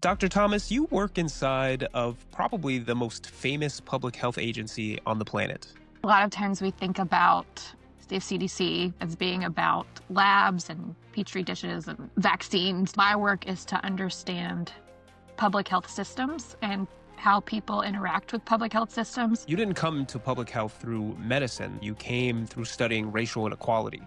Dr. Thomas, you work inside of probably the most famous public health agency on the planet. A lot of times we think about the CDC as being about labs and petri dishes and vaccines. My work is to understand public health systems and how people interact with public health systems. You didn't come to public health through medicine. You came through studying racial inequality,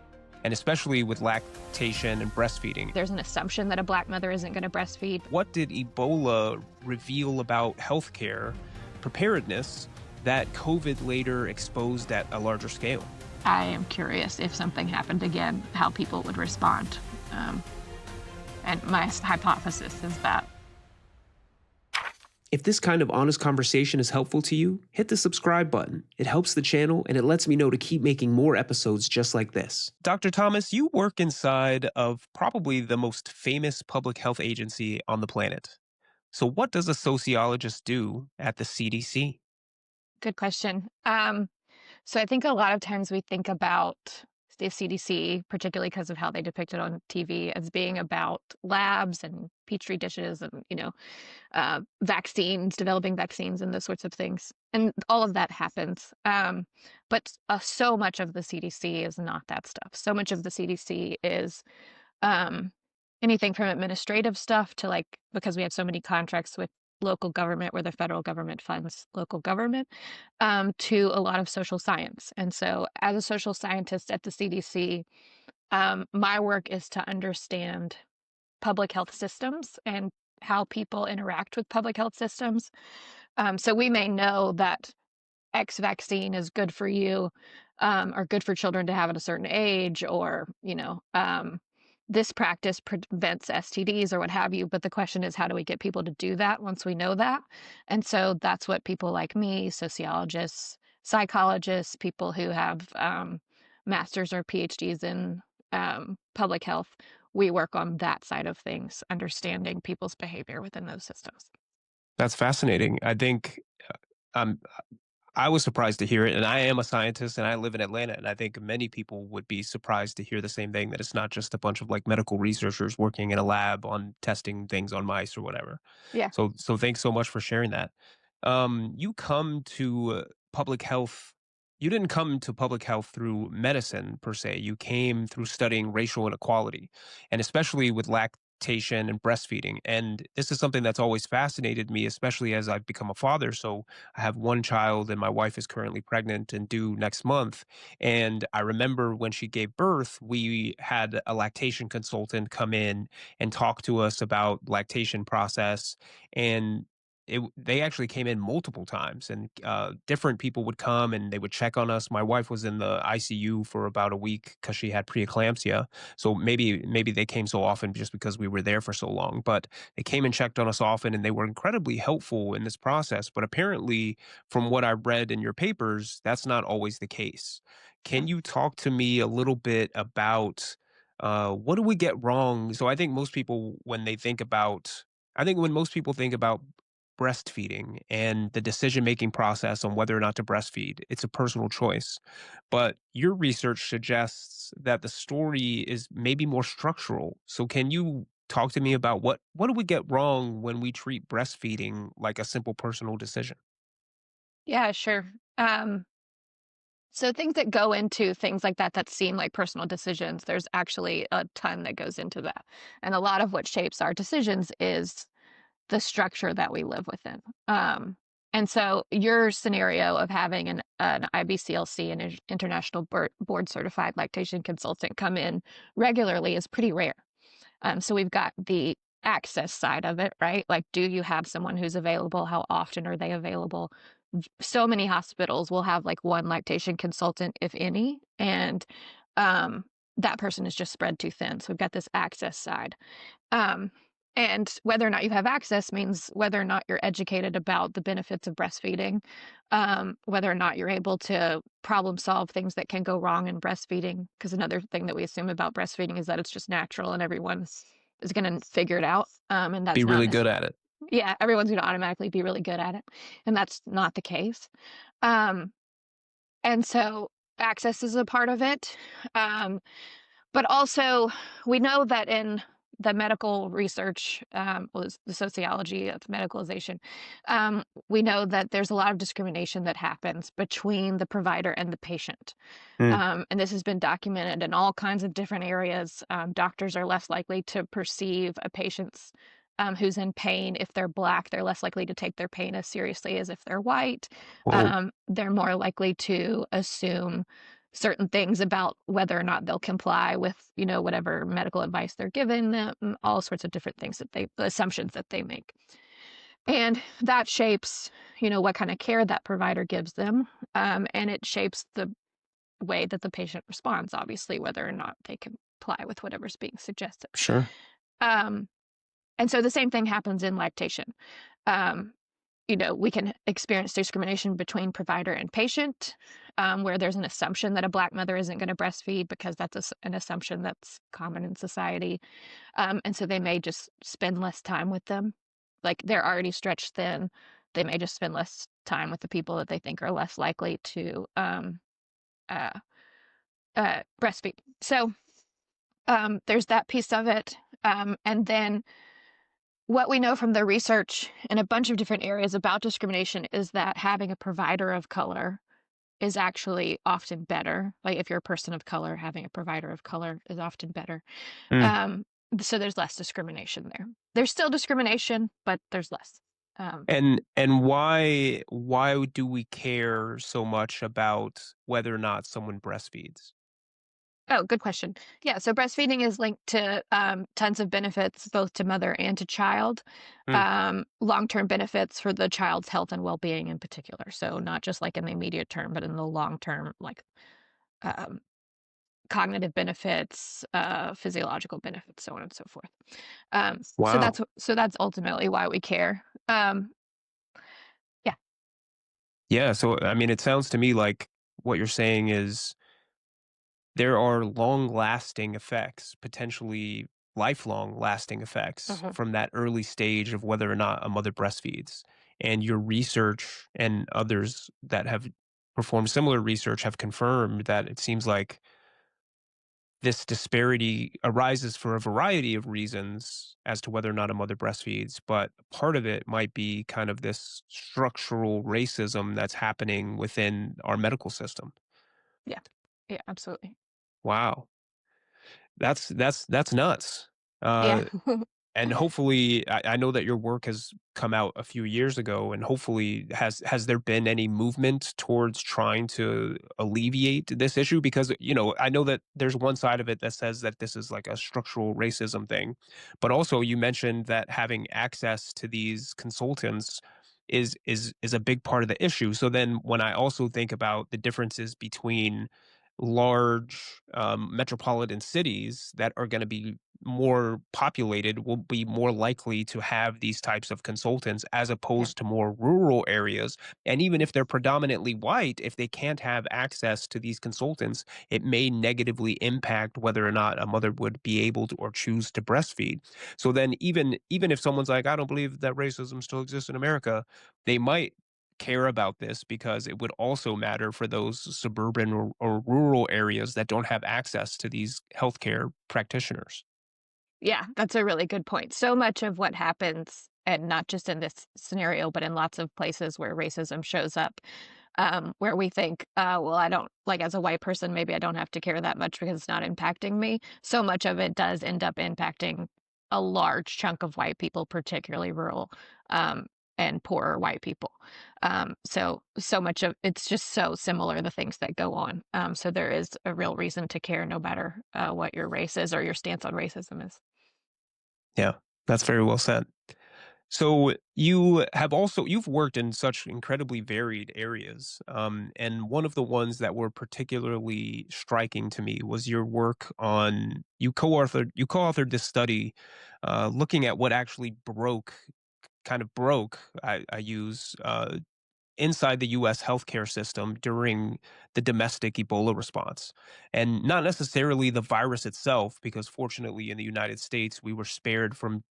and especially with lactation and breastfeeding. There's an assumption that a Black mother isn't going to breastfeed. What did Ebola reveal about healthcare preparedness that COVID later exposed at a larger scale? I am curious if something happened again, how people would respond. And my hypothesis is that If this kind of honest conversation is helpful to you, hit the subscribe button. It helps the channel and it lets me know to keep making more episodes just like this. Dr. Thomas, you work inside of probably the most famous public health agency on the planet. So what does a sociologist do at the CDC? good question. So I think a lot of times we think about the CDC, particularly because of how they depict it on TV, as being about labs and petri dishes and, vaccines, developing vaccines and those sorts of things. And all of that happens. But so much of the CDC is not that stuff. So much of the CDC is anything from administrative stuff to because we have so many contracts with local government where the federal government funds local government, to a lot of social science. And so as a social scientist at the CDC, my work is to understand public health systems and how people interact with public health systems. So we may know that X vaccine is good for you, or good for children to have at a certain age, or, this practice prevents STDs or what have you. But the question is, how do we get people to do that once we know that? And so that's what people like me, sociologists, psychologists, people who have masters or PhDs in public health, we work on that side of things, understanding people's behavior within those systems. That's fascinating. I think I was surprised to hear it, and I am a scientist and I live in Atlanta, and I think many people would be surprised to hear the same thing, that it's not just a bunch of medical researchers working in a lab on testing things on mice or whatever. Yeah. So thanks so much for sharing that. You come to public health. You didn't come to public health through medicine per se. You came through studying racial inequality, and especially with lactation and breastfeeding. And this is something that's always fascinated me, especially as I've become a father. So I have one child and my wife is currently pregnant and due next month. And I remember when she gave birth, we had a lactation consultant come in and talk to us about lactation process. And they actually came in multiple times, and different people would come and they would check on us. My wife was in the ICU for about a week because she had preeclampsia. So maybe they came so often just because we were there for so long. But they came and checked on us often, and they were incredibly helpful in this process. But apparently, from what I read in your papers, that's not always the case. Can you talk to me a little bit about what do we get wrong? So I think most people, when most people think about breastfeeding and the decision-making process on whether or not to breastfeed, it's a personal choice. But your research suggests that the story is maybe more structural. So can you talk to me about what do we get wrong when we treat breastfeeding like a simple personal decision? Yeah, sure. So things that go into things like that seem like personal decisions, there's actually a ton that goes into that. And a lot of what shapes our decisions is the structure that we live within. And so your scenario of having an IBCLC, an international board certified lactation consultant, come in regularly is pretty rare. So we've got the access side of it, right? Like, do you have someone who's available? How often are they available? So many hospitals will have one lactation consultant, if any, and that person is just spread too thin. So we've got this access side. And whether or not you have access means whether or not you're educated about the benefits of breastfeeding, whether or not you're able to problem solve things that can go wrong in breastfeeding. Because another thing that we assume about breastfeeding is that it's just natural and everyone is going to figure it out. And that's Be not really good at it. Yeah, everyone's going to automatically be really good at it. And that's not the case. And so access is a part of it. But also, we know that in the medical research, was the sociology of medicalization. We know that there's a lot of discrimination that happens between the provider and the patient. Mm. And this has been documented in all kinds of different areas. Doctors are less likely to perceive a patient's who's in pain. If they're Black, they're less likely to take their pain as seriously as if they're white. Whoa. They're more likely to assume certain things about whether or not they'll comply with, whatever medical advice they're giving them, all sorts of different things the assumptions that they make. And that shapes, what kind of care that provider gives them. And it shapes the way that the patient responds, obviously, whether or not they comply with whatever's being suggested. Sure. Um, and so the same thing happens in lactation. Um, we can experience discrimination between provider and patient, where there's an assumption that a Black mother isn't going to breastfeed because that's an assumption that's common in society. And so they may just spend less time with them. Like they're already stretched thin. They may just spend less time with the people that they think are less likely to uh, breastfeed. So there's that piece of it. And then what we know from the research in a bunch of different areas about discrimination is that having a provider of color is actually often better. Like if you're a person of color, having a provider of color is often better. Mm. Um, so there's less discrimination there. There's still discrimination, but there's less. Um, And why do we care so much about whether or not someone breastfeeds? Oh, good question. Yeah, so breastfeeding is linked to tons of benefits, both to mother and to child. Mm. Long-term benefits for the child's health and well-being in particular. So not just like in the immediate term, but in the long term, like um, cognitive benefits, physiological benefits, so on and so forth. So Wow. that's ultimately why we care. Yeah, Yeah. So I mean, it sounds to me like what you're saying is there are long-lasting effects, potentially lifelong lasting effects mhm, from that early stage of whether or not a mother breastfeeds. And your research and others that have performed similar research have confirmed that it seems like this disparity arises for a variety of reasons as to whether or not a mother breastfeeds, but part of it might be kind of this structural racism that's happening within our medical system. yeah, yeah, absolutely. Wow. That's nuts. Yeah, Uh, and hopefully, I know that your work has come out a few years ago, and hopefully, has there been any movement towards trying to alleviate this issue? Because I know that there's one side of it that says that this is like a structural racism thing, but also you mentioned that having access to these consultants is a big part of the issue. So then, when I also think about the differences between large metropolitan cities that are going to be more populated will be more likely to have these types of consultants as yeah, opposed to more rural areas. And even if they're predominantly white, if they can't have access to these consultants, it may negatively impact whether or not a mother would be able to or choose to breastfeed. So then even if someone's like, I don't believe that racism still exists in America, they might care about this because it would also matter for those suburban or rural areas that don't have access to these healthcare practitioners. yeah, that's a really good point. So much of what happens, and not just in this scenario, but in lots of places where racism shows up, where we think, well, I don't like as a white person, maybe I don't have to care that much because it's not impacting me. So much of it does end up impacting a large chunk of white people, particularly rural um, and poorer white people. So much of it's just so similar the things that go on. So there is a real reason to care, no matter what your race is or your stance on racism is. Yeah, that's very well said. So you've worked in such incredibly varied areas, and one of the ones that were particularly striking to me was your work on you co-authored this study looking at what actually broke. I use inside the US healthcare system during the domestic Ebola response. And not necessarily the virus itself, because fortunately in the United States, we were spared from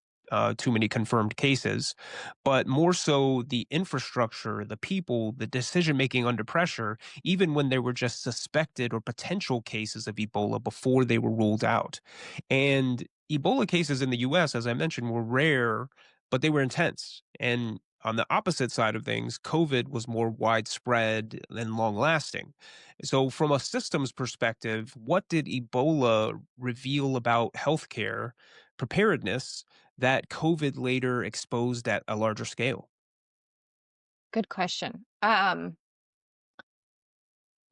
too many confirmed cases, but more so the infrastructure, the people, the decision making under pressure, even when there were just suspected or potential cases of Ebola before they were ruled out. And Ebola cases in the US, as I mentioned, were rare, but they were intense. And on the opposite side of things, COVID was more widespread and long lasting. So, from a systems perspective, what did Ebola reveal about healthcare preparedness that COVID later exposed at a larger scale? Good question.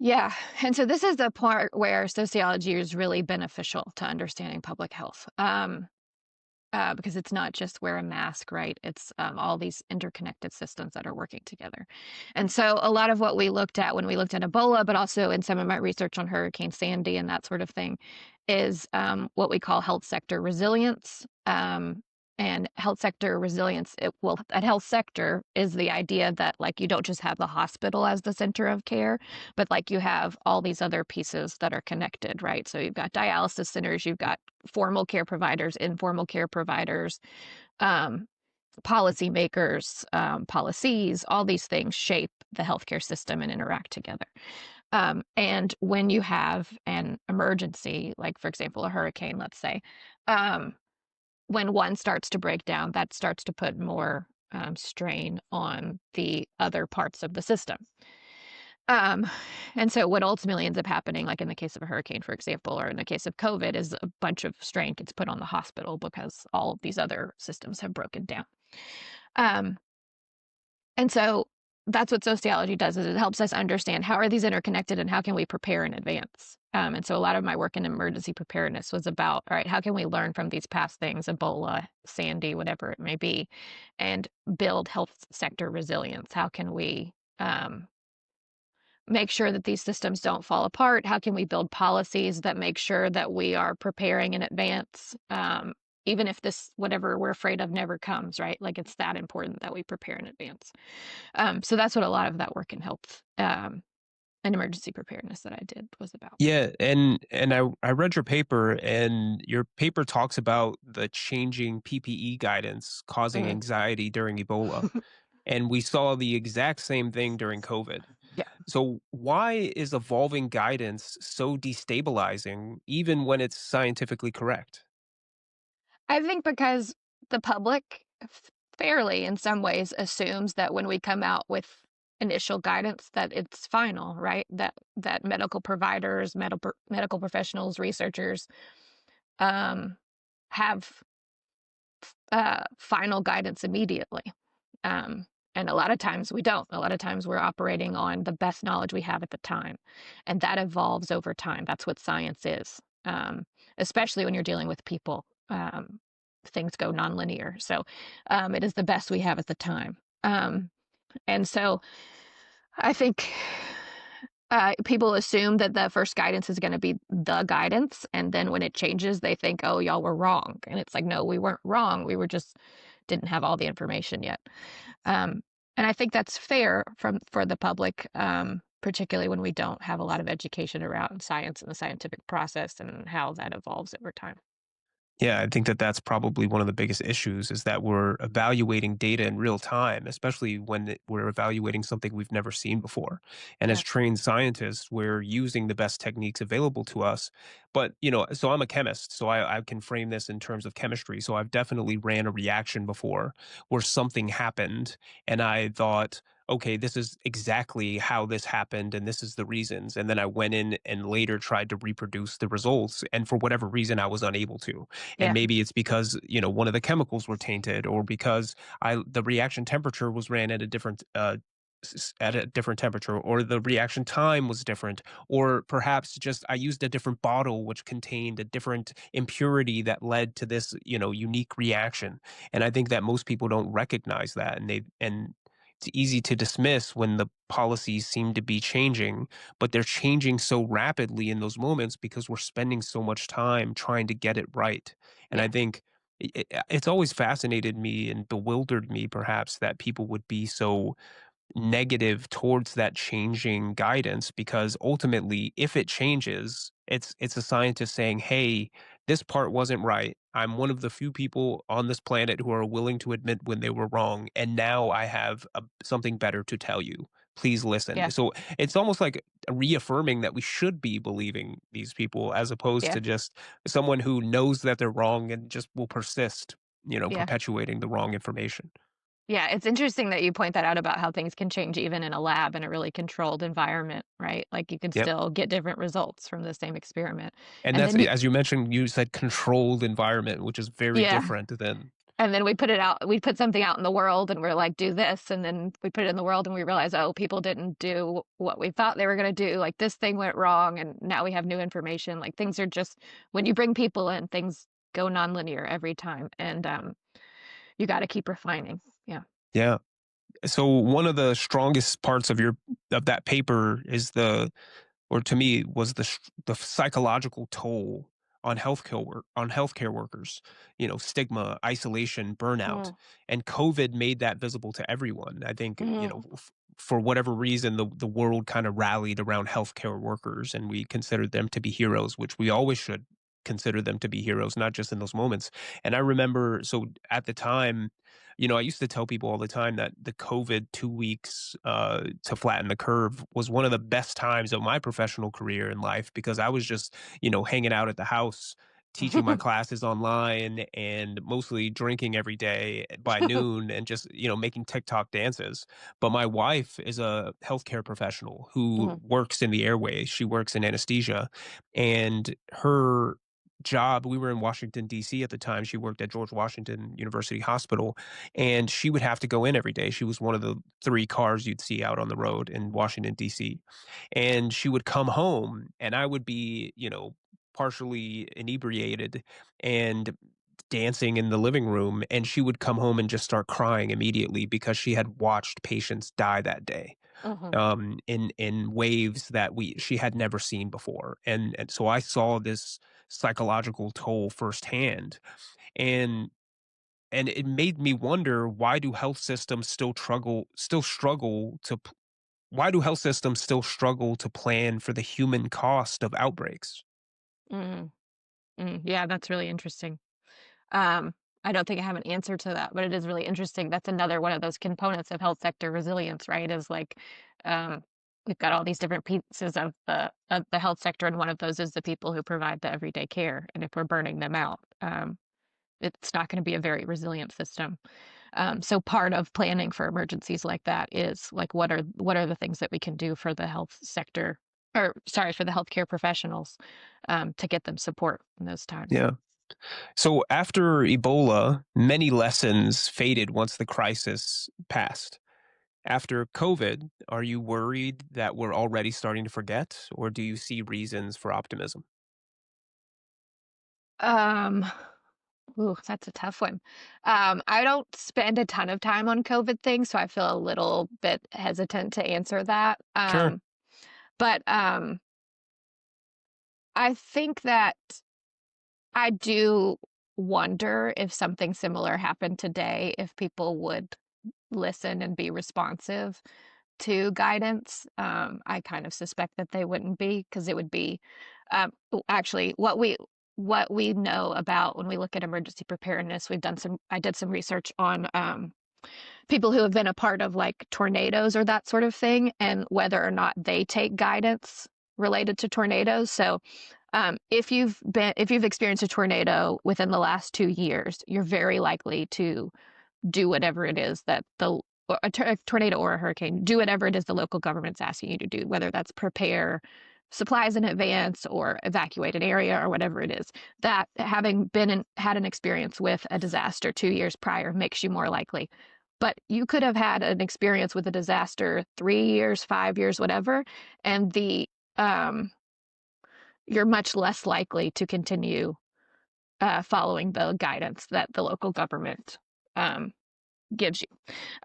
Yeah, and so this is the part where sociology is really beneficial to understanding public health. Because it's not just wear a mask, right? It's all these interconnected systems that are working together. And so a lot of what we looked at when we looked at Ebola, but also in some of my research on Hurricane Sandy and that sort of thing, is what we call health sector resilience. And health sector resilience, at health sector is the idea that like you don't just have the hospital as the center of care, but like you have all these other pieces that are connected, right? So you've got dialysis centers, you've got formal care providers, informal care providers, um, policymakers, policies, all these things shape the healthcare system and interact together. And when you have an emergency, like for example, a hurricane, let's say, um, when one starts to break down, that starts to put more strain on the other parts of the system. Um, and so what ultimately ends up happening, like in the case of a hurricane, for example, or in the case of COVID, is a bunch of strain gets put on the hospital because all of these other systems have broken down. Um, and so that's what sociology does, is it helps us understand how are these interconnected and how can we prepare in advance. And so a lot of my work in emergency preparedness was about, all right, how can we learn from these past things, Ebola, Sandy, whatever it may be, and build health sector resilience? How can we make sure that these systems don't fall apart? How can we build policies that make sure that we are preparing in advance, even if this, whatever we're afraid of, never comes, right? Like it's that important that we prepare in advance. So that's what a lot of that work in health and emergency preparedness that I did was about. Yeah, and I read your paper, and your paper talks about the changing PPE guidance causing Mm. anxiety during Ebola, and we saw the exact same thing during COVID. Yeah. So why is evolving guidance so destabilizing even when it's scientifically correct? I think because the public fairly, in some ways, assumes that when we come out with initial guidance that it's final, right? That medical providers, medical professionals, researchers um, have final guidance immediately. Um, and a lot of times we don't. A lot of times we're operating on the best knowledge we have at the time. And that evolves over time. That's what science is, especially when you're dealing with people. Things go nonlinear. So it is the best we have at the time. And so I think people assume that the first guidance is going to be the guidance. And then when it changes, they think, oh, y'all were wrong. And it's like, no, we weren't wrong. We were just didn't have all the information yet. Um, and I think that's fair for the public, particularly when we don't have a lot of education around science and the scientific process and how that evolves over time. Yeah, I think that that's probably one of the biggest issues is that we're evaluating data in real time, especially when we're evaluating something we've never seen before. And as Yeah. trained scientists, we're using the best techniques available to us. But, so I'm a chemist, so I can frame this in terms of chemistry. So I've definitely ran a reaction before where something happened and I thought, okay, this is exactly how this happened and this is the reasons. And then I went in and later tried to reproduce the results. And for whatever reason, I was unable to. And Yeah. maybe it's because one of the chemicals were tainted, or because the reaction temperature was ran at a different at a different temperature, or the reaction time was different, or perhaps just I used a different bottle which contained a different impurity that led to this unique reaction. And I think that most people don't recognize that, and it's easy to dismiss when the policies seem to be changing, but they're changing so rapidly in those moments because we're spending so much time trying to get it right. And I Yeah. think it's always fascinated me and bewildered me, perhaps, that people would be so negative towards that changing guidance, because ultimately if it changes, it's a scientist saying, hey, this part wasn't right. I'm one of the few people on this planet who are willing to admit when they were wrong, and now I have something better to tell you. Please listen. Yeah. So it's almost like reaffirming that we should be believing these people as opposed Yeah. to just someone who knows that they're wrong and just will persist, Yeah. perpetuating the wrong information. Yeah, it's interesting that you point that out about how things can change even in a lab in a really controlled environment, right? Like you can Yep. still get different results from the same experiment. And And that's, then you as you mentioned, you said controlled environment, which is very yeah, different than. and then we put something out in the world and we're like, do this, and then we put it in the world and we realize, oh, people didn't do what we thought they were going to do. Like this thing went wrong and now we have new information. Like things are just when you bring people in, things go nonlinear every time. And you got to keep refining. Yeah. Yeah. So one of the strongest parts of that paper is or to me was the psychological toll on healthcare workers, stigma, isolation, burnout, Mm, and COVID made that visible to everyone. I think, mm, for whatever reason, the world kind of rallied around healthcare workers, and we considered them to be heroes, which we always should consider them to be heroes, not just in those moments. And I remember, so at the time, I used to tell people all the time that the COVID 2 weeks to flatten the curve was one of the best times of my professional career in life because I was just, hanging out at the house, teaching my classes online, and mostly drinking every day by noon and just, making TikTok dances. But my wife is a healthcare professional who mhm, works in the airways. She works in anesthesia, and her job, we were in Washington, D.C. at the time. She worked at George Washington University Hospital, and she would have to go in every day. She was one of the 3 cars you'd see out on the road in Washington, D.C. And she would come home, and I would be, partially inebriated and dancing in the living room, and she would come home and just start crying immediately because she had watched patients die that day, mhm, in waves that she had never seen before. And so I saw this psychological toll firsthand. And it made me wonder, why do health systems still struggle to plan for the human cost of outbreaks? mm, yeah, that's really interesting. Um, I don't think I have an answer to that, but it is really interesting. That's another one of those components of health sector resilience, right? Is like um, we've got all these different pieces of the health sector, and one of those is the people who provide the everyday care. And if we're burning them out, it's not going to be a very resilient system. So part of planning for emergencies like that is like what are the things that we can do for the health sector, or sorry, for the healthcare professionals, to get them support in those times. Yeah. So after Ebola, many lessons faded once the crisis passed. After COVID, are you worried that we're already starting to forget, or do you see reasons for optimism? Um, Ooh, that's a tough one. I don't spend a ton of time on COVID things, so I feel a little bit hesitant to answer that. Sure. But I think that I do wonder if something similar happened today, if people would listen and be responsive to guidance. I kind of suspect that they wouldn't be because it would be actually what we know about when we look at emergency preparedness. I did some research on people who have been a part of like tornadoes or that sort of thing, and whether or not they take guidance related to tornadoes. So if you've experienced a tornado within the last 2 years, you're very likely to do whatever it is that a tornado or a hurricane, do whatever it is the local government's asking you to do, whether that's prepare supplies in advance or evacuate an area or whatever it is. That having had an experience with a disaster 2 years prior makes you more likely. But you could have had an experience with a disaster 3 years, 5 years, whatever, and the you're much less likely to continue following the guidance that the local government um, gives you.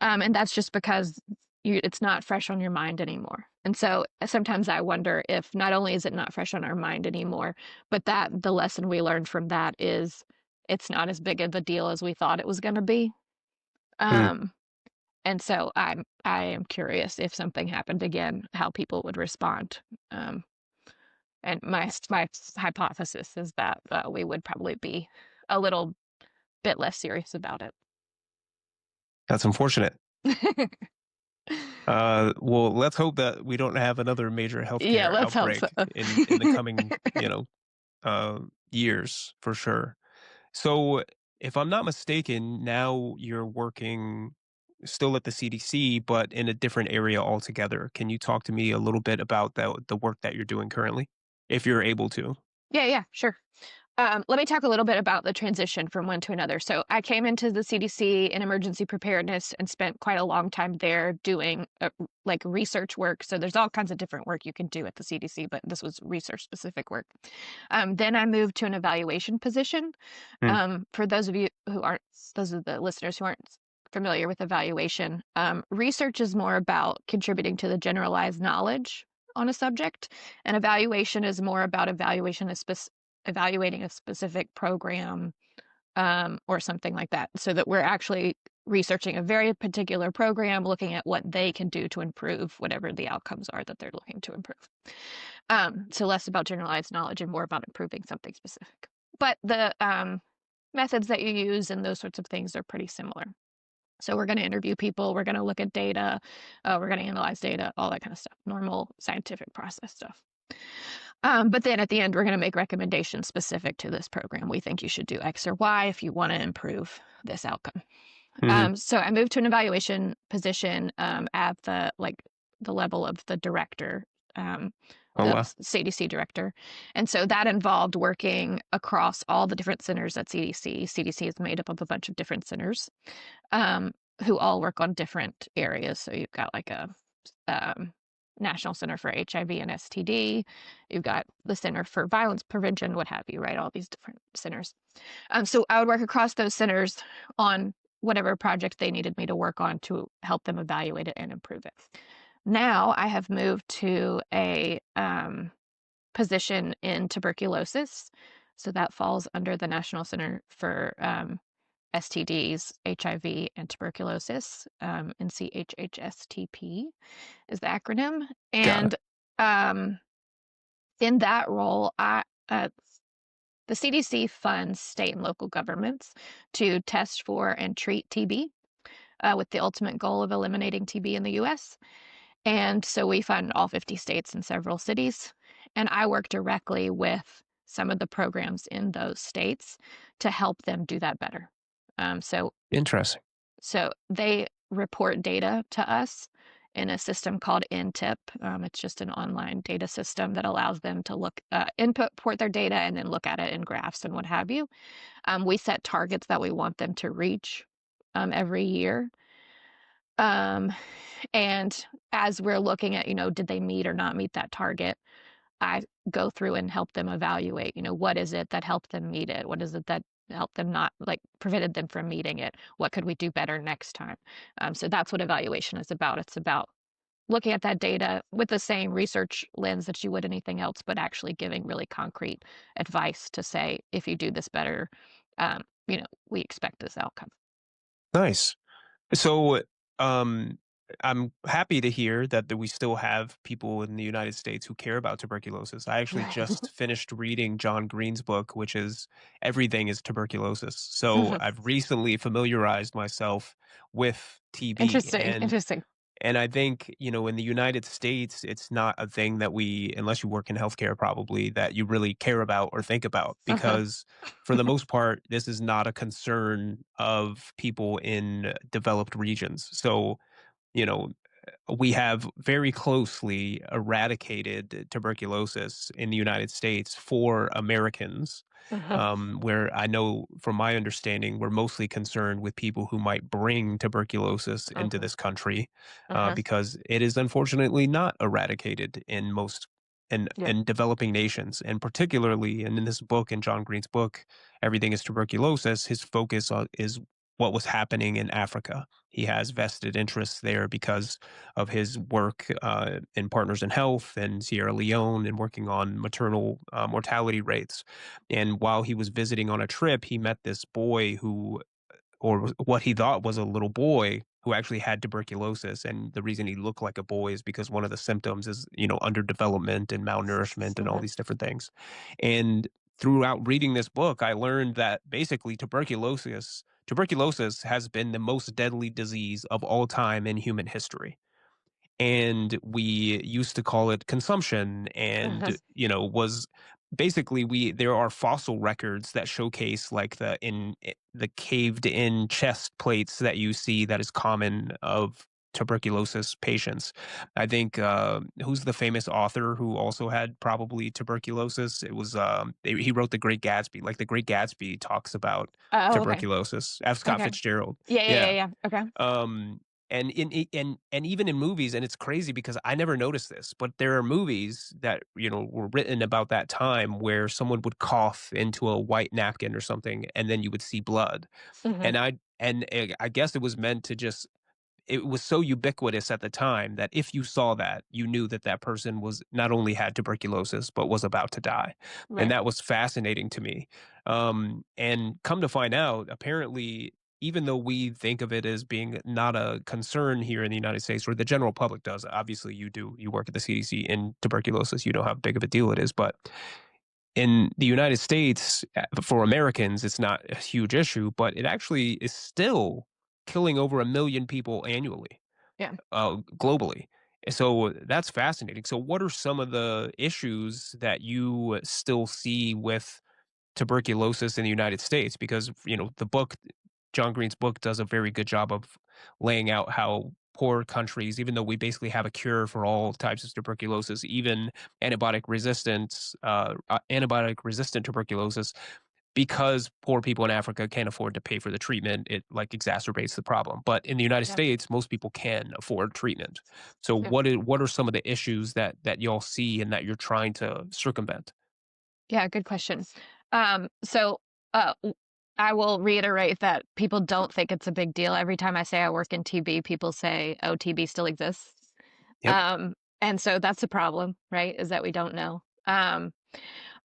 And that's just because it's not fresh on your mind anymore. And so sometimes I wonder if not only is it not fresh on our mind anymore, but that the lesson we learned from that is it's not as big of a deal as we thought it was going to be. Hmm. Um, and so I am curious if something happened again, how people would respond. Um, and my hypothesis is that we would probably be a little bit less serious about That's unfortunate. it. Well, let's hope that we don't have another major Yeah, healthcare let's hope so. outbreak in the coming, years for sure. So, if I'm not mistaken, now you're working still at the CDC, but in a different area altogether. Can you talk to me a little bit about the work that you're doing currently, if you're able to? Yeah, yeah, sure. Let me talk a little bit about the transition from one to another. So I came into the CDC in emergency preparedness and spent quite a long time there doing like research work. So there's all kinds of different work you can do at the CDC, but this was research specific work. Then I moved to an evaluation position. Mm, For those of you who aren't, those of the listeners who aren't familiar with evaluation, research is more about contributing to the generalized knowledge on a subject, and evaluation is more about evaluating a specific program or something like that, so that we're actually researching a very particular program, looking at what they can do to improve whatever the outcomes are that they're looking to improve. So less about generalized knowledge and more about improving something specific. But the methods that you use and those sorts of things are pretty similar. So we're going to interview people, we're going to look at data, we're going to analyze data, all that kind of stuff, normal scientific process stuff. But then at the end, we're going to make recommendations specific to this program. We think you should do X or Y if you want to improve this outcome. mhm. So I moved to an evaluation position at the level of the director, Oh, the wow. CDC director, and so that involved working across all the different centers at CDC. CDC is made up of a bunch of different centers um, who all work on different areas. So you've got like a um, National Center for HIV and STD. You've got the Center for Violence Prevention, what have you, right? All these different centers. So I would work across those centers on whatever project they needed me to work on to help them evaluate it and improve it. Now I have moved to a position in tuberculosis. So that falls under the National Center for STDs, HIV, and tuberculosis, NCHHSTP is the acronym. Got it. And um, in that role, the CDC funds state and local governments to test for and treat TB with the ultimate goal of eliminating TB in the US. And so we fund all 50 states and several cities. And I work directly with some of the programs in those states to help them do that better. Um, so Interesting. so they report data to us in a system called InTip. It's just an online data system that allows them to port their data and then look at it in graphs and what have you. We set targets that we want them to reach every year. Um, and as we're looking at, did they meet or not meet that target? I go through and help them evaluate, what is it that helped them meet it? What is it that helped them not, like, prevented them from meeting it? What could we do better next time? So that's what evaluation is about. It's about looking at that data with the same research lens that you would anything else, but actually giving really concrete advice to say, if you do this better, we expect this outcome. Nice. So, um, I'm happy to hear that we still have people in the United States who care about tuberculosis. I actually just finished reading John Green's book, which is Everything is Tuberculosis. So I've recently familiarized myself with TB, Interesting, interesting. and I think, in the United States, it's not a thing that unless you work in healthcare, probably, that you really care about or think about, Uh-huh. because for the most part, this is not a concern of people in developed regions. So, you know, we have very closely eradicated tuberculosis in the United States for Americans, Uh-huh. where I know from my understanding, we're mostly concerned with people who might bring tuberculosis into Uh-huh. this country, Uh-huh. because it is unfortunately not eradicated in most Yeah. in developing nations, and particularly, and in this book, in John Green's book, Everything is Tuberculosis, his focus is what was happening in Africa. He has vested interests there because of his work in Partners in Health and Sierra Leone and working on maternal mortality rates. And while he was visiting on a trip, he met this boy what he thought was a little boy who actually had tuberculosis. And the reason he looked like a boy is because one of the symptoms is, underdevelopment and malnourishment and all Uh-huh. these different things. And throughout reading this book, I learned that basically tuberculosis has been the most deadly disease of all time in human history. and we used to call it consumption, Uh-huh. and was basically, we there are fossil records that showcase like the caved in chest plates that you see that is common of tuberculosis patients. I think who's the famous author who also had probably tuberculosis? It was he wrote The Great Gatsby. Like The Great Gatsby talks about Oh, okay. tuberculosis. F. Scott Okay. Fitzgerald. Yeah, yeah, yeah, Yeah. yeah. Okay. Um, and even in movies, and it's crazy because I never noticed this, but there are movies that were written about that time where someone would cough into a white napkin or something, and then you would see blood. Mhm. And I guess it was meant to just it was so ubiquitous at the time that if you saw that, you knew that that person was not only had tuberculosis but was about to die, and Right. that was fascinating to me. And come to find out, apparently, even though we think of it as being not a concern here in the United States, or the general public does, obviously you do. You work at the CDC in tuberculosis, you know how big of a deal it is, but in the United States, for Americans, it's not a huge issue, but it actually is still killing over 1 million people annually, Yeah. globally. So that's fascinating. So, what are some of the issues that you still see with tuberculosis in the United States? Because the book, John Green's book, does a very good job of laying out how poor countries, even though we basically have a cure for all types of tuberculosis, even antibiotic resistant tuberculosis, because poor people in Africa can't afford to pay for the treatment, it like exacerbates the problem. But in the United Yep. States, most people can afford treatment. So Yep. what are some of the issues that y'all see and that you're trying to circumvent? Yeah, good question. So I will reiterate that people don't think it's a big deal. Every time I say I work in TB, people say, "Oh, TB still exists." Yep. Um, and so that's a problem, right? Is that we don't know.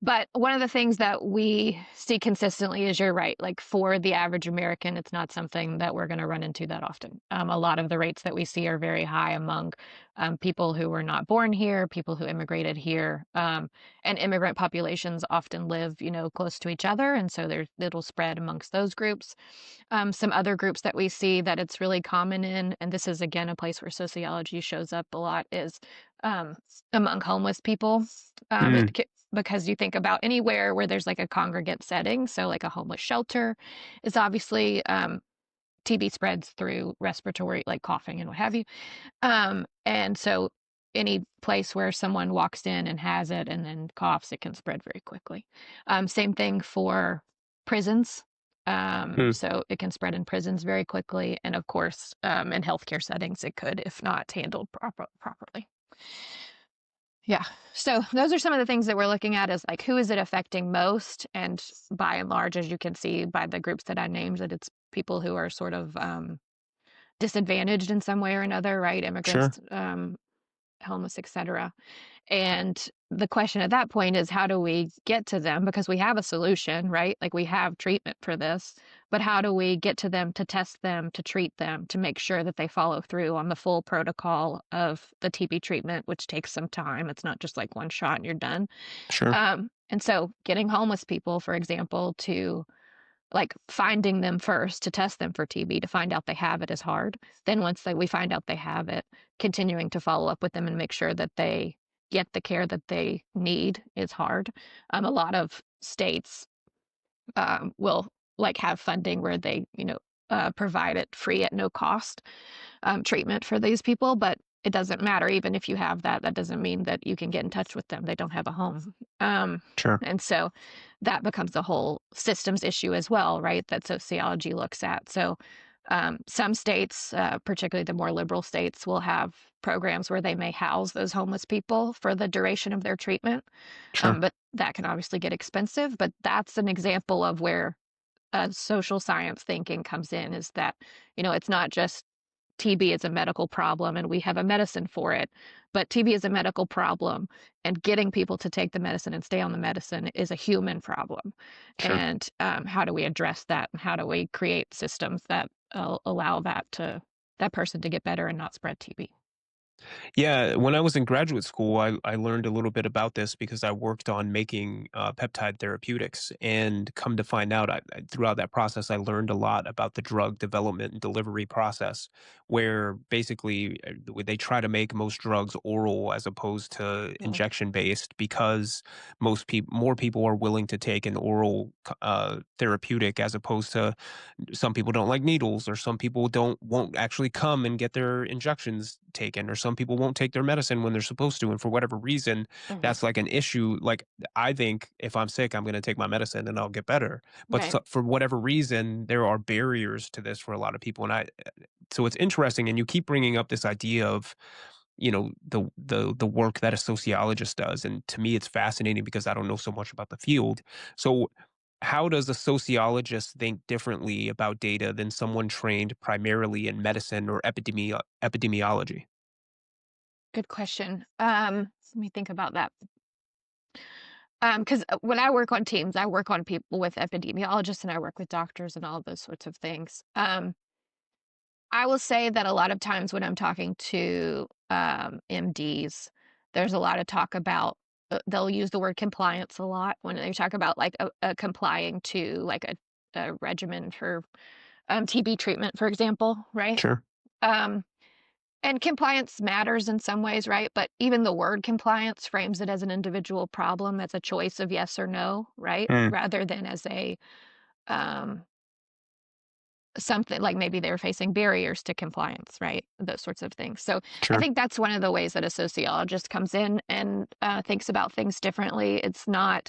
But one of the things that we see consistently is you're right. Like for the average American, it's not something that we're going to run into that often. A lot of the rates that we see are very high among people who were not born here, people who immigrated here, and immigrant populations often live, close to each other, and so it'll spread amongst those groups. Some other groups that we see that it's really common in, and this is again a place where sociology shows up a lot, is um, among homeless people. Mm, Because you think about anywhere where there's like a congregate setting, so like a homeless shelter is obviously TB spreads through respiratory, like coughing and what have you. And so any place where someone walks in and has it and then coughs, it can spread very quickly. Same thing for prisons. mm, So it can spread in prisons very quickly. And of course, in healthcare settings, it could if not handled properly. Yeah. So those are some of the things that we're looking at is like who is it affecting most? And by and large, as you can see by the groups that I named, that it's people who are sort of disadvantaged in some way or another, right? sure. Immigrants, homeless, etc. And the question at that point is how do we get to them? Because we have a solution, right? Like we have treatment for this, but how do we get to them to test them, to treat them, to make sure that they follow through on the full protocol of the TB treatment, which takes some time. It's not just like one shot and you're done. Sure. And so getting homeless people, for example, to like finding them first to test them for TB to find out they have it is hard. Then we find out they have it, continuing to follow up with them and make sure that they get the care that they need is hard. A lot of states will like have funding where they, provide it free at no cost treatment for these people, but it doesn't matter. Even if you have that, that doesn't mean that you can get in touch with them. They don't have a home. Sure. And so that becomes a whole systems issue as well, right? That sociology looks at. So some states, particularly the more liberal states, will have programs where they may house those homeless people for the duration of their treatment. Sure. But that can obviously get expensive. But that's an example of where social science thinking comes in is that, it's not just TB is a medical problem and we have a medicine for it, but TB is a medical problem and getting people to take the medicine and stay on the medicine is a human problem. Sure. And how do we address that? And how do we create systems that allow that person to get better and not spread TB? Yeah, when I was in graduate school, I learned a little bit about this because I worked on making peptide therapeutics. And come to find out, throughout that process, I learned a lot about the drug development and delivery process, where basically they try to make most drugs oral as opposed to Mm, injection based because more people are willing to take an oral therapeutic as opposed to some people don't like needles, or some people don't won't actually come and get their injections taken, or some people won't take their medicine when they're supposed to, and for whatever reason mhm. that's like an issue. Like, I think if I'm sick I'm going to take my medicine and I'll get better, but Right. for whatever reason there are barriers to this for a lot of people. And I so it's interesting, and you keep bringing up this idea of, the work that a sociologist does, and to me it's fascinating because I don't know so much about the field. So how does a sociologist think differently about data than someone trained primarily in medicine or epidemiology? Good question. Let me think about that. Because when I work on teams, I work on people with epidemiologists and I work with doctors and all of those sorts of things. I will say that a lot of times when I'm talking to MDs, there's a lot of talk about, they'll use the word compliance a lot when they talk about like complying to like a regimen for TB treatment, for example, right? Sure. Um, and compliance matters in some ways, right? But even the word compliance frames it as an individual problem, as a choice of yes or no, right? Hmm. Rather than as a um, something like maybe they're facing barriers to compliance, right? Those sorts of things. So I Sure. think that's one of the ways that a sociologist comes in and thinks about things differently. It's not,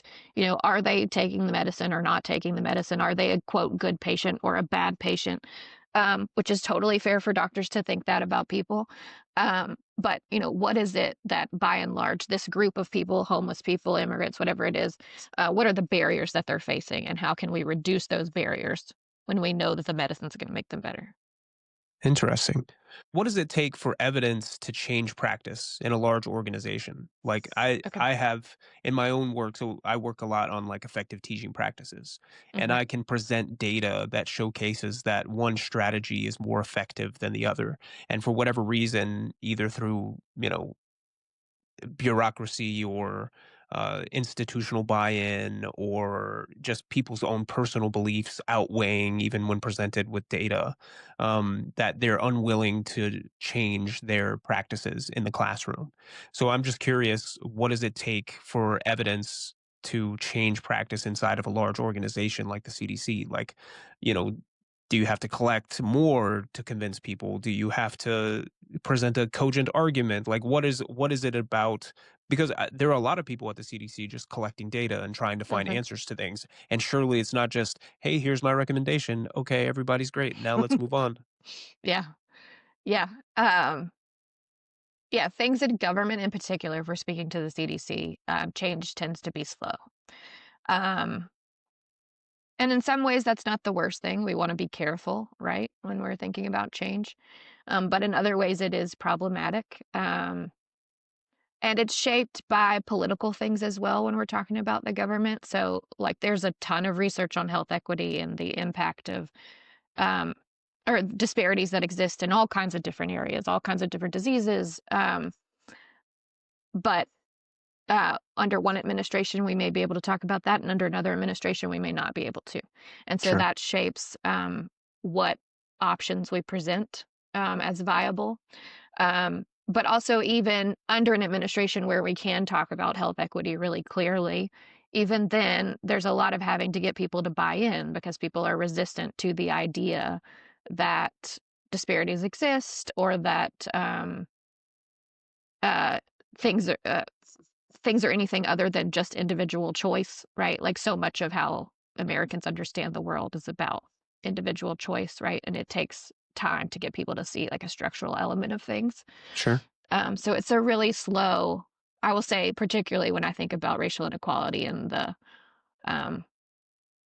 are they taking the medicine or not taking the medicine? Are they a quote good patient or a bad patient? Which is totally fair for doctors to think that about people. But what is it that by and large, this group of people, homeless people, immigrants, whatever it is, what are the barriers that they're facing and how can we reduce those barriers when we know that the medicine's gonna make them better? Interesting. What does it take for evidence to change practice in a large organization? Like, Okay. I have in my own work, so I work a lot on like effective teaching practices, and Mhm. I can present data that showcases that one strategy is more effective than the other. And for whatever reason, either through, bureaucracy or institutional buy-in, or just people's own personal beliefs outweighing even when presented with data, that they're unwilling to change their practices in the classroom. So I'm just curious, what does it take for evidence to change practice inside of a large organization like the CDC? Like, you know, do you have to collect more to convince people? Do you have to present a cogent argument? Like, what is it about? Because there are a lot of people at the CDC just collecting data and trying to find Mhm. answers to things. And surely it's not just, hey, here's my recommendation. Okay, everybody's great. Now let's move on. Yeah. Yeah. Um, yeah, things in government in particular, if we're speaking to the CDC, change tends to be slow. Um, and in some ways, that's not the worst thing. We wanna be careful, right, when we're thinking about change. But in other ways, it is problematic. And it's shaped by political things as well when we're talking about the government. So, like, there's a ton of research on health equity and the impact of um, or disparities that exist in all kinds of different areas, all kinds of different diseases. But under one administration, we may be able to talk about that, and under another administration, we may not be able to. And so Sure. that shapes what options we present as viable. But also, even under an administration where we can talk about health equity really clearly, even then, there's a lot of having to get people to buy in because people are resistant to the idea that disparities exist or that uh, things are things are anything other than just individual choice, right? Like so much of how Americans understand the world is about individual choice, right? And it takes time to get people to see like a structural element of things. Sure. So it's a really slow, I will say, particularly when I think about racial inequality and um,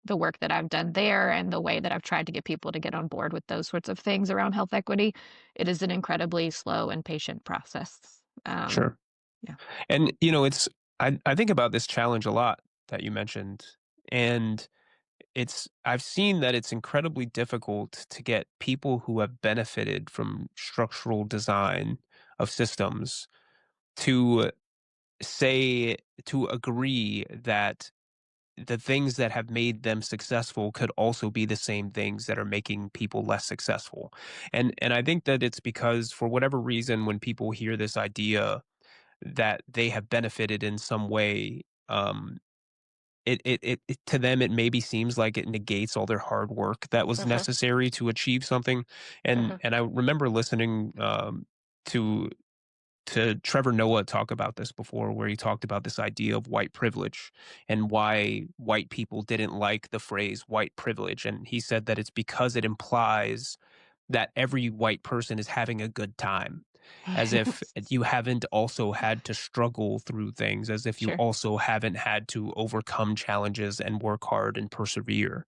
the work that I've done there and the way that I've tried to get people to get on board with those sorts of things around health equity, it is an incredibly slow and patient process. Um, Sure. yeah. And it's I think about this challenge a lot that you mentioned. And I've seen that it's incredibly difficult to get people who have benefited from structural design of systems to say, to agree that the things that have made them successful could also be the same things that are making people less successful. And I think that it's because for whatever reason, when people hear this idea that they have benefited in some way, it to them it maybe seems like it negates all their hard work that was Hmm. necessary to achieve something. And Hmm. I remember listening to Trevor Noah talk about this before, where he talked about this idea of white privilege and why white people didn't like the phrase white privilege. And he said that it's because it implies that every white person is having a good time, as if you haven't also had to struggle through things, as if you Sure. also haven't had to overcome challenges and work hard and persevere.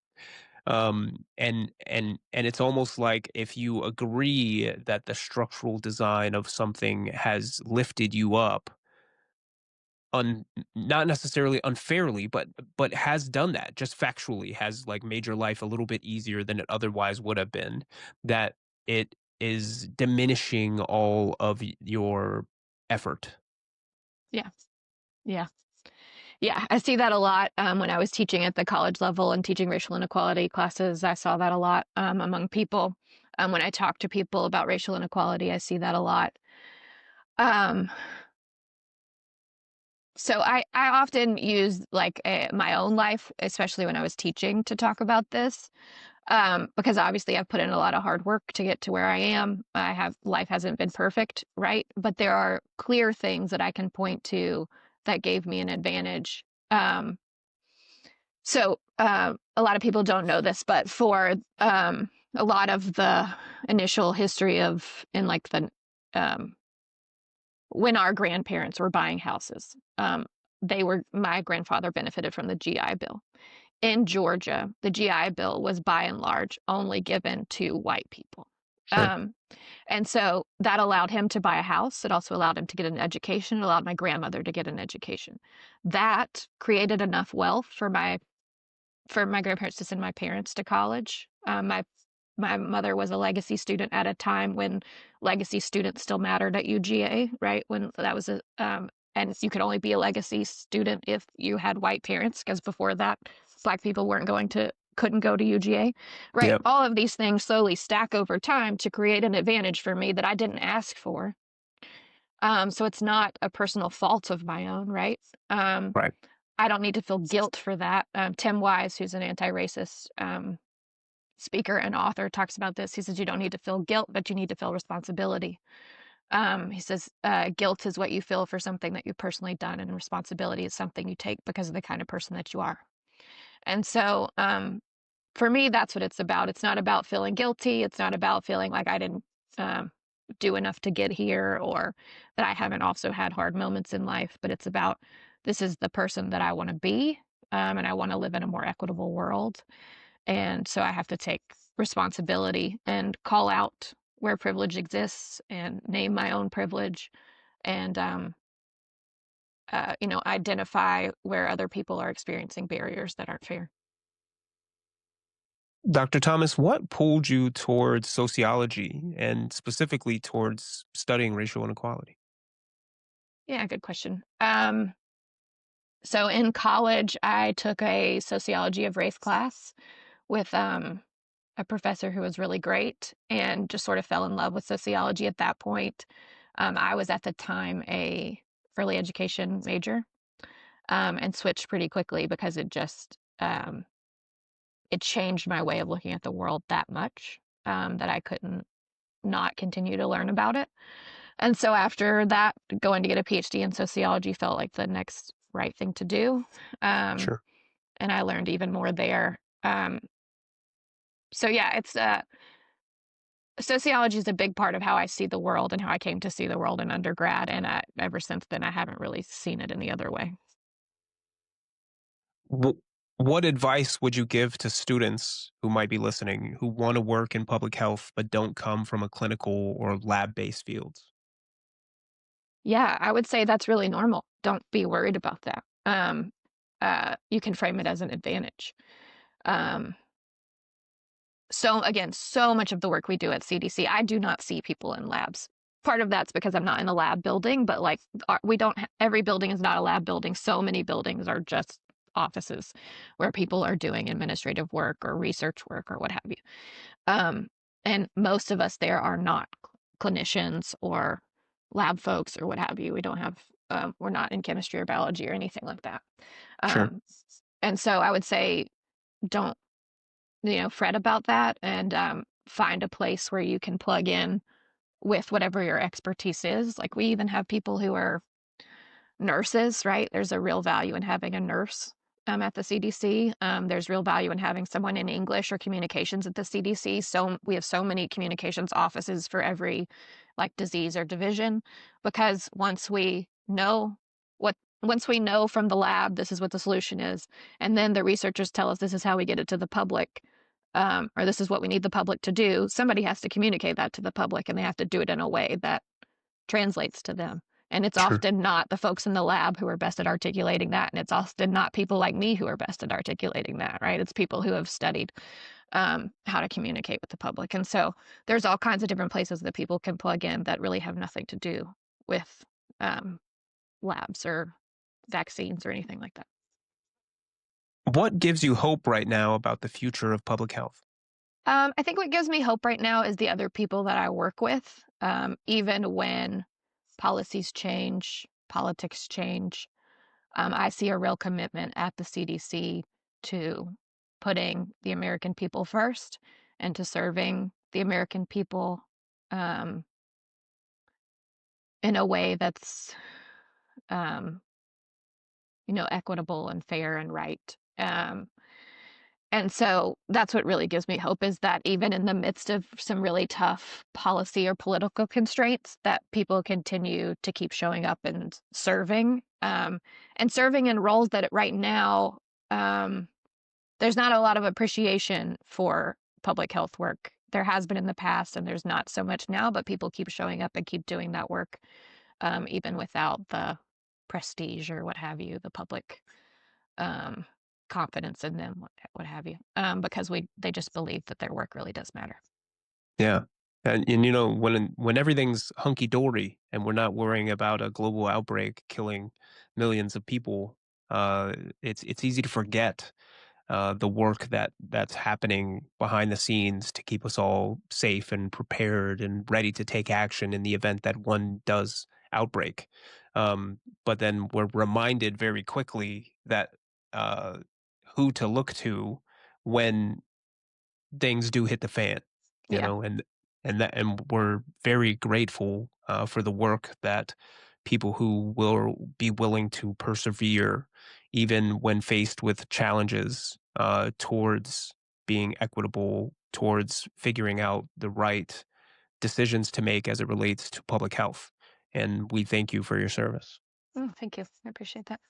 And it's almost like if you agree that the structural design of something has lifted you up, un not necessarily unfairly, but has done that, just factually has, like, made your life a little bit easier than it otherwise would have been, that it is diminishing all of your effort. Yeah. Yeah. Yeah, I see that a lot when I was teaching at the college level and teaching racial inequality classes. I saw that a lot among people. When I talk to people about racial inequality, I see that a lot. Um, so I often use like my own life, especially when I was teaching, to talk about this because obviously I've put in a lot of hard work to get to where I am. I have life hasn't been perfect, right? But there are clear things that I can point to that gave me an advantage. So a lot of people don't know this, but for a lot of the initial history of in like the um, when our grandparents were buying houses, my grandfather benefited from the GI Bill. In Georgia, the GI Bill was by and large only given to white people. Sure. Um, and so that allowed him to buy a house. It also allowed him to get an education. It allowed my grandmother to get an education. That created enough wealth for my grandparents to send my parents to college. My mother was a legacy student at a time when legacy students still mattered at UGA, right? When that was and you could only be a legacy student if you had white parents, because before that, Black people couldn't go to UGA, right? Yep. All of these things slowly stack over time to create an advantage for me that I didn't ask for. So it's not a personal fault of my own, right? Um, Right. I don't need to feel guilt for that. Tim Wise, who's an anti-racist speaker and author, talks about this. He says you don't need to feel guilt, but you need to feel responsibility. He says guilt is what you feel for something that you've personally done, and responsibility is something you take because of the kind of person that you are. And so for me, that's what it's about. It's not about feeling guilty. It's not about feeling like I didn't do enough to get here, or that I haven't also had hard moments in life, but it's about this is the person that I want to be, and I want to live in a more equitable world. And so I have to take responsibility and call out where privilege exists and name my own privilege and, identify where other people are experiencing barriers that aren't fair. Dr. Thomas, what pulled you towards sociology and specifically towards studying racial inequality? Yeah, good question. So in college, I took a sociology of race class with a professor who was really great and just sort of fell in love with sociology at that point. I was at the time a early education major and switched pretty quickly because it changed my way of looking at the world that much that I couldn't not continue to learn about it. And so after that, going to get a PhD in sociology felt like the next right thing to do. Um, Sure. and I learned even more there. So yeah, it's sociology is a big part of how I see the world and how I came to see the world in undergrad. And ever since then, I haven't really seen it any other way. Wh- What advice would you give to students who might be listening who want to work in public health but don't come from a clinical or lab based field? Yeah, I would say that's really normal. Don't be worried about that. You can frame it as an advantage. Um, so again, so much of the work we do at CDC, I do not see people in labs. part of that's because I'm not in a lab building, but like we don't, every building is not a lab building. So many buildings are just offices where people are doing administrative work or research work or what have you. Um, and most of us there are not clinicians or lab folks or what have you. We don't have, we're not in chemistry or biology or anything like that. Sure. Um, and so I would say, don't, fret about that, and find a place where you can plug in with whatever your expertise is. Like we even have people who are nurses, right? There's a real value in having a nurse at the CDC. There's real value in having someone in English or communications at the CDC. So we have so many communications offices for every like disease or division, because once we know from the lab this is what the solution is, and then the researchers tell us this is how we get it to the public, or this is what we need the public to do. Somebody has to communicate that to the public, and they have to do it in a way that translates to them. And it's Sure. often not the folks in the lab who are best at articulating that. And it's often not people like me who are best at articulating that, right? It's people who have studied how to communicate with the public. And so there's all kinds of different places that people can plug in that really have nothing to do with um, labs or vaccines or anything like that. What gives you hope right now about the future of public health? I think what gives me hope right now is the other people that I work with, even when policies change, politics change. I see a real commitment at the CDC to putting the American people first and to serving the American people um, in a way that's, um, equitable and fair and right. And so that's what really gives me hope, is that even in the midst of some really tough policy or political constraints, that people continue to keep showing up and serving in roles that right now, um, there's not a lot of appreciation for public health work. There has been in the past, and there's not so much now, but people keep showing up and keep doing that work, even without the prestige or what have you, the public um, confidence in them, what have you, because they just believe that their work really does matter. Yeah. And when everything's hunky dory and we're not worrying about a global outbreak killing millions of people, uh, it's easy to forget the work that's happening behind the scenes to keep us all safe and prepared and ready to take action in the event that one does outbreak. But then we're reminded very quickly that uh, who to look to when things do hit the fan, Yeah. and we're very grateful for the work that people who will be willing to persevere even when faced with challenges towards being equitable, towards figuring out the right decisions to make as it relates to public health. And we thank you for your service. Thank you. I appreciate that.